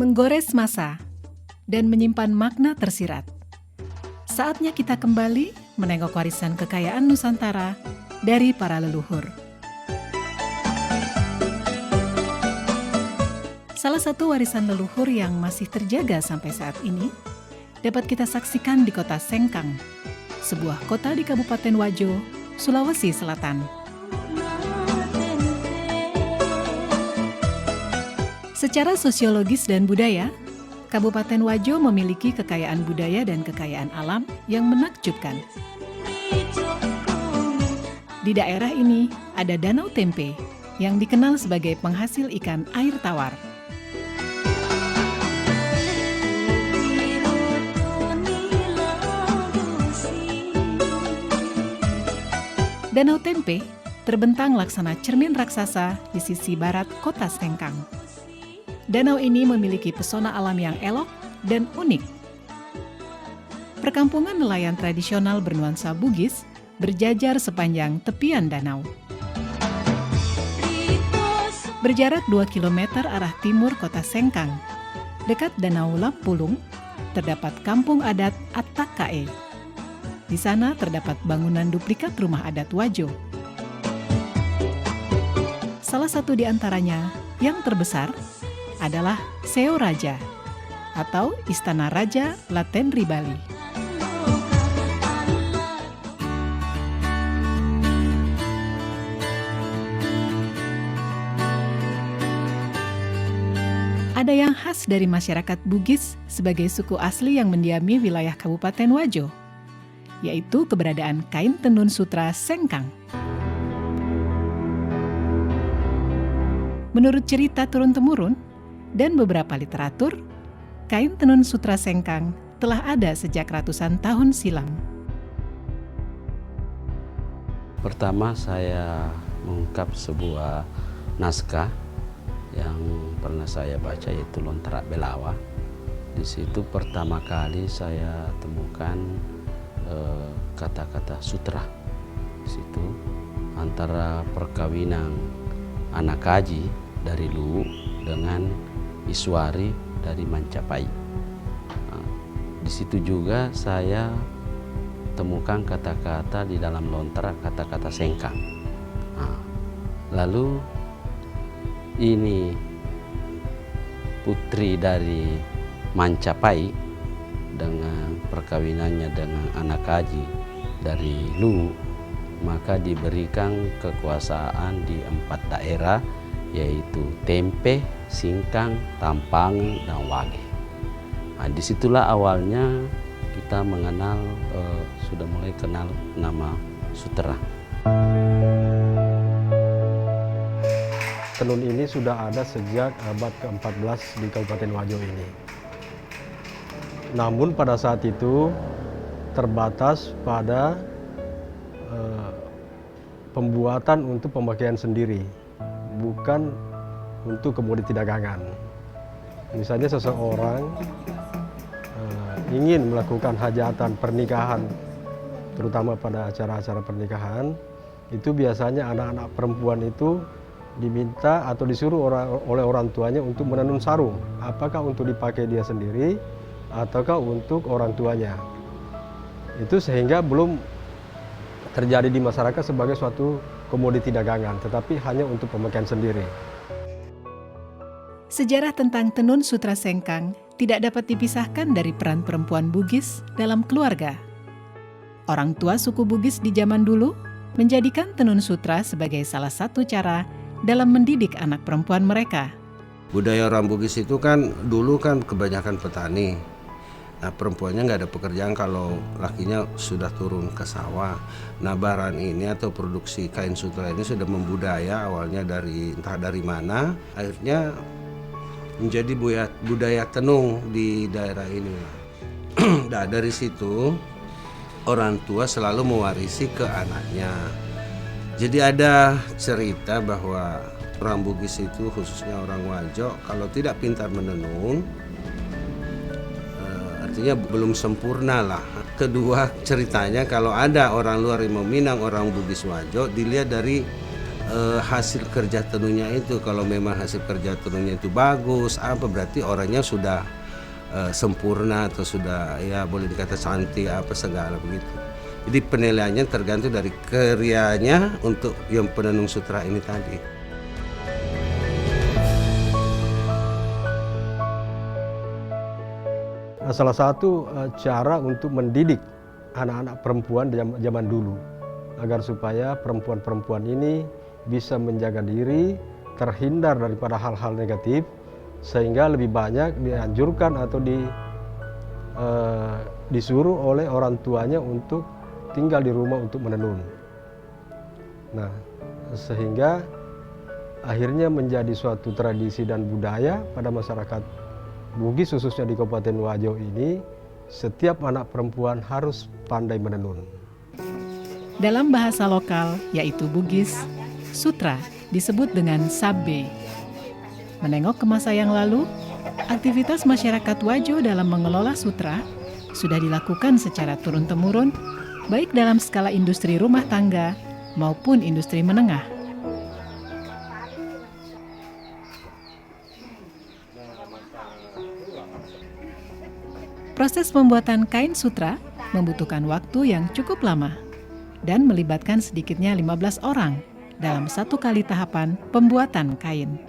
menggores masa, dan menyimpan makna tersirat. Saatnya kita kembali menengok warisan kekayaan Nusantara dari para leluhur. Salah satu warisan leluhur yang masih terjaga sampai saat ini dapat kita saksikan di kota Sengkang, sebuah kota di Kabupaten Wajo, Sulawesi Selatan. Secara sosiologis dan budaya, Kabupaten Wajo memiliki kekayaan budaya dan kekayaan alam yang menakjubkan. Di daerah ini ada Danau Tempe yang dikenal sebagai penghasil ikan air tawar. Danau Tempe terbentang laksana cermin raksasa di sisi barat kota Sengkang. Danau ini memiliki pesona alam yang elok dan unik. Perkampungan nelayan tradisional bernuansa Bugis berjajar sepanjang tepian danau. Berjarak 2 km arah timur kota Sengkang, dekat Danau Lampulung, terdapat kampung adat Attakae. Di sana terdapat bangunan duplikat rumah adat Wajo. Salah satu di antaranya yang terbesar adalah Seo Raja atau Istana Raja Latenri Bali. Ada yang khas dari masyarakat Bugis sebagai suku asli yang mendiami wilayah Kabupaten Wajo, yaitu keberadaan kain tenun sutra Sengkang. Menurut cerita turun-temurun dan beberapa literatur, kain tenun sutra Sengkang telah ada sejak ratusan tahun silam. Pertama saya mengungkap sebuah naskah yang pernah saya baca, yaitu Lontrak Belawa. Di situ pertama kali saya temukan kata-kata sutra. Di situ antara perkawinan Anakaji dari Luwu dengan Iswari dari Mancapai. Di situ juga saya temukan kata-kata di dalam lontrak, kata-kata Sengkang. Lalu ini putri dari Mancapai dengan perkawinannya dengan Anakaji dari Luwu, maka diberikan kekuasaan di 4 daerah, yaitu Tempe, Singkang, Tampangi, dan Wage. Disitulah awalnya kita mengenal, sudah mulai kenal nama sutra. Tenun ini sudah ada sejak abad ke-14 di Kabupaten Wajo ini. Namun pada saat itu terbatas pada pembuatan untuk pemakaian sendiri, bukan untuk komoditi dagangan. Misalnya seseorang ingin melakukan hajatan pernikahan, terutama pada acara-acara pernikahan, itu biasanya anak-anak perempuan itu diminta atau disuruh oleh orang tuanya untuk menenun sarung, apakah untuk dipakai dia sendiri ataukah untuk orang tuanya. Itu sehingga belum terjadi di masyarakat sebagai suatu komoditi dagangan, tetapi hanya untuk pemakaian sendiri. Sejarah tentang tenun sutra Sengkang tidak dapat dipisahkan dari peran perempuan Bugis dalam keluarga. Orang tua suku Bugis di zaman dulu menjadikan tenun sutra sebagai salah satu cara dalam mendidik anak perempuan mereka. Budaya orang Bugis itu kan dulu kan kebanyakan petani. Nah, perempuannya nggak ada pekerjaan kalau lakinya sudah turun ke sawah. Nah, baran ini atau produksi kain sutra ini sudah membudaya, awalnya dari entah dari mana, akhirnya menjadi budaya tenung di daerah ini. Nah, dari situ orang tua selalu mewarisi ke anaknya. Jadi ada cerita bahwa orang Bugis itu, khususnya orang Wajo, kalau tidak pintar menenun, artinya belum sempurna lah. Kedua, ceritanya kalau ada orang luar yang meminang orang Bugis Wajo, dilihat dari hasil kerja tenunnya itu. Kalau memang hasil kerja tenunnya itu bagus, apa berarti orangnya sudah sempurna atau sudah ya boleh dikata cantik apa segala begitu. Jadi penilaiannya tergantung dari karyanya untuk yang penenun sutra ini tadi. Salah satu cara untuk mendidik anak-anak perempuan zaman dulu agar supaya perempuan-perempuan ini bisa menjaga diri, terhindar daripada hal-hal negatif, sehingga lebih banyak dianjurkan atau disuruh oleh orang tuanya untuk tinggal di rumah untuk menenun. Nah, sehingga akhirnya menjadi suatu tradisi dan budaya pada masyarakat Bugis, khususnya di Kabupaten Wajo ini, setiap anak perempuan harus pandai menenun. Dalam bahasa lokal, yaitu Bugis, sutra disebut dengan sabbe. Menengok ke masa yang lalu, aktivitas masyarakat Wajo dalam mengelola sutra sudah dilakukan secara turun-temurun, baik dalam skala industri rumah tangga maupun industri menengah. Proses pembuatan kain sutra membutuhkan waktu yang cukup lama dan melibatkan sedikitnya 15 orang dalam satu kali tahapan pembuatan kain.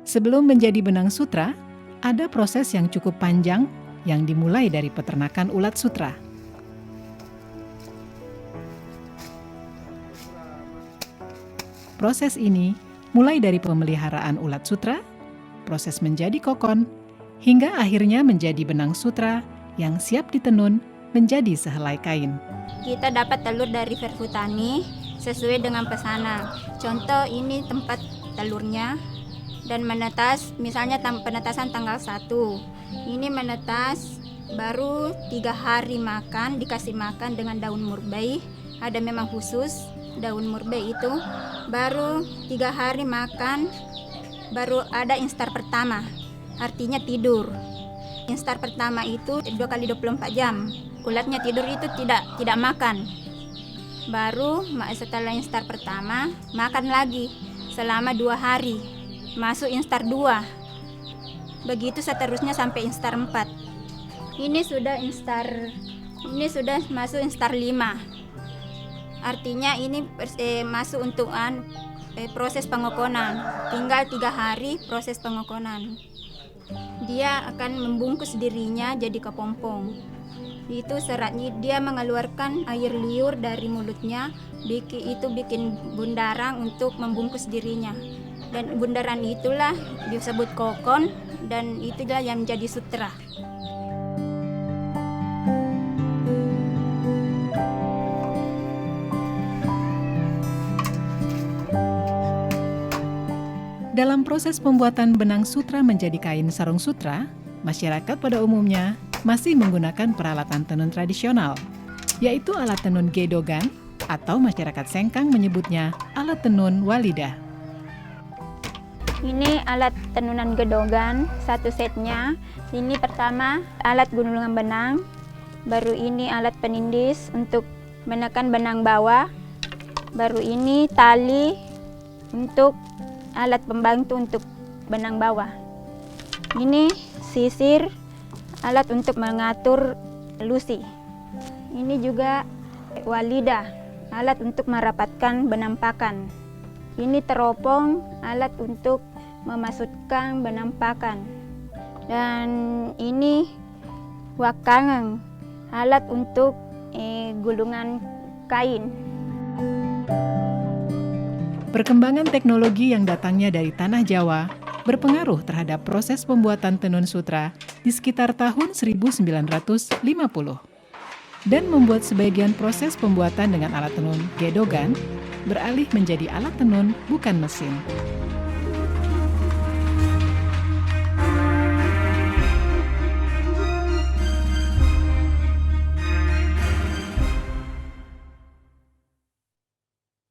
Sebelum menjadi benang sutra, ada proses yang cukup panjang yang dimulai dari peternakan ulat sutra. Proses ini mulai dari pemeliharaan ulat sutra, proses menjadi kokon, hingga akhirnya menjadi benang sutra yang siap ditenun menjadi sehelai kain. Kita dapat telur dari Verhutani sesuai dengan pesanan. Contoh ini tempat telurnya. Dan menetas, misalnya penetasan tanggal 1. Ini menetas baru 3 hari makan, dikasih makan dengan daun murbei. Ada memang khusus daun murbei itu. Baru 3 hari makan, baru ada instar pertama. Artinya tidur. Instar pertama itu 2 kali 24 jam. Ulatnya tidur itu tidak makan. Baru setelah instar pertama, makan lagi selama 2 hari. Masuk instar 2. Begitu seterusnya sampai instar 4. Ini sudah masuk instar 5. Artinya ini masuk untuk proses pengokonan. Tinggal 3 hari proses pengokonan. Dia akan membungkus dirinya jadi kepompong. Itu seratnya, dia mengeluarkan air liur dari mulutnya, bikin bundaran untuk membungkus dirinya. Dan bundaran itulah disebut kokon, dan itulah yang menjadi sutra. Dalam proses pembuatan benang sutra menjadi kain sarung sutra, masyarakat pada umumnya masih menggunakan peralatan tenun tradisional, yaitu alat tenun gedogan atau masyarakat Sengkang menyebutnya alat tenun walida. Ini alat tenunan gedogan, satu setnya. Ini pertama alat gulungan benang, baru ini alat penindis untuk menekan benang bawah, baru ini tali untuk alat pembantu untuk benang bawah. Ini sisir, alat untuk mengatur lusi. Ini juga walida, alat untuk merapatkan benang pakan. Ini teropong, alat untuk memasukkan benang pakan. Dan ini wakangang, alat untuk gulungan kain. Perkembangan teknologi yang datangnya dari tanah Jawa berpengaruh terhadap proses pembuatan tenun sutra di sekitar tahun 1950 dan membuat sebagian proses pembuatan dengan alat tenun gedogan beralih menjadi alat tenun bukan mesin.